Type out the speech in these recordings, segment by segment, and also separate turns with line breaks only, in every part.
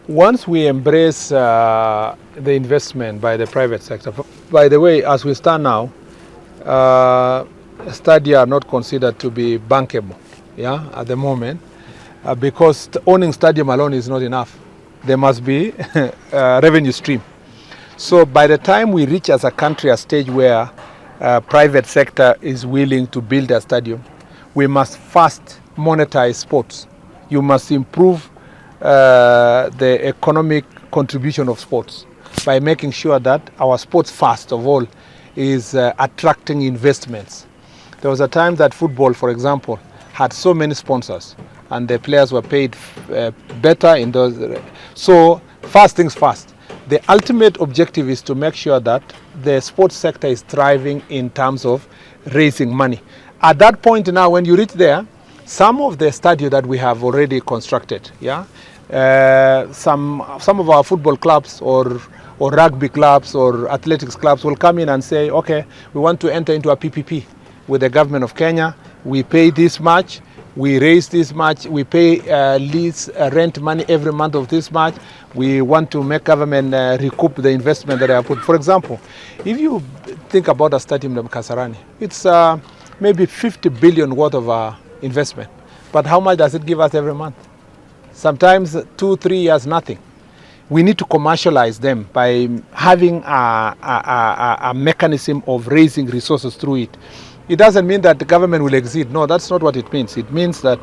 Once we embrace the investment by the private sector, by the way, as we stand now, stadia are not considered to be bankable, at the moment, because owning stadium alone is not enough. There must be a revenue stream. So by the time we reach as a country a stage where private sector is willing to build a stadium, we must first monetize sports. You must improve the economic contribution of sports by making sure that our sports, first of all, is attracting investments. There was a time that football, for example, had so many sponsors and the players were paid better in those. So first things first. The ultimate objective is to make sure that the sports sector is thriving in terms of raising money. At that point now, when you reach there, some of the stadia that we have already constructed, some of our football clubs or rugby clubs or athletics clubs will come in and say, okay, we want to enter into a PPP with the government of Kenya. We pay this much, we raise this much, we pay lease rent money every month of this much. We want to make government recoup the investment that they have put. For example, if you think about a stadium in Kasarani, it's maybe 50 billion worth of investment. But how much does it give us every month? Sometimes 2-3 years, nothing. We need to commercialize them by having a mechanism of raising resources through it. It doesn't mean that the government will exit. No, that's not what it means. It means that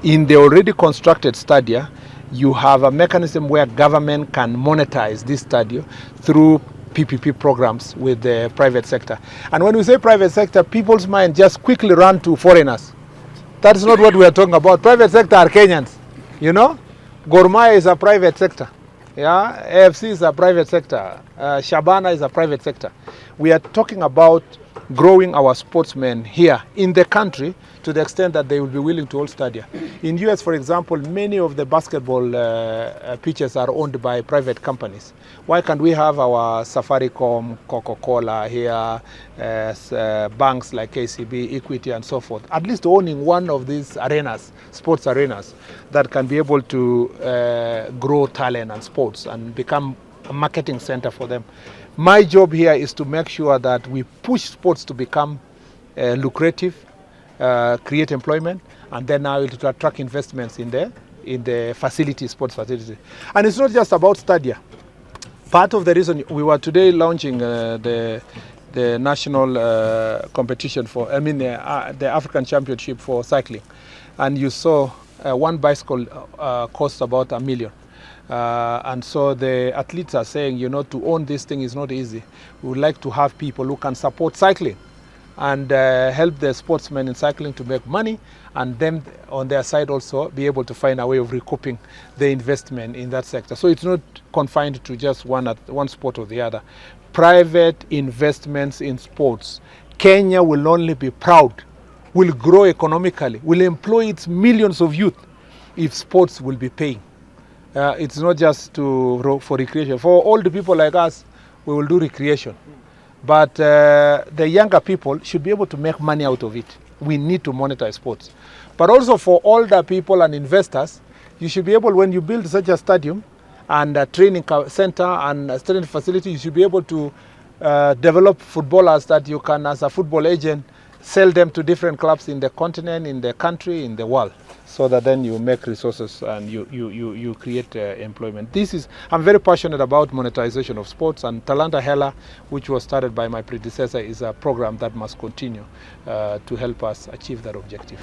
in the already constructed stadia, you have a mechanism where government can monetize this stadia through PPP programs with the private sector. And when we say private sector, people's mind just quickly run to foreigners. That's not what we are talking about. Private sector are Kenyans, Gor Mahia is a private sector. AFC is a private sector. Shabana is a private sector. We are talking about growing our sportsmen here in the country to the extent that they will be willing to hold stadia. In US, for example, many of the basketball pitches are owned by private companies. Why can't we have our Safaricom, Coca-Cola here, banks like KCB, Equity and so forth, at least owning one of these arenas, sports arenas, that can be able to grow talent and sports and become a marketing center for them. My job here is to make sure that we push sports to become lucrative, create employment, and then now to attract investments in the facilities, sports facilities. And it's not just about stadia. Part of the reason we were today launching the national competition for, the African Championship for cycling, and you saw one bicycle costs about $1 million. And so the athletes are saying, to own this thing is not easy. We would like to have people who can support cycling and help the sportsmen in cycling to make money, and them on their side also be able to find a way of recouping the investment in that sector. So it's not confined to just one sport or the other. Private investments in sports. Kenya will only be proud, will grow economically, will employ its millions of youth if sports will be paying. It's not just for recreation. For older people like us, we will do recreation. But the younger people should be able to make money out of it. We need to monetize sports. But also for older people and investors, you should be able, when you build such a stadium and a training center and a training facility, you should be able to develop footballers that you can, as a football agent, sell them to different clubs in the continent, in the country, in the world, so that then you make resources and you create employment. I'm very passionate about monetization of sports, and Talanta Hela, which was started by my predecessor, is a program that must continue to help us achieve that objective.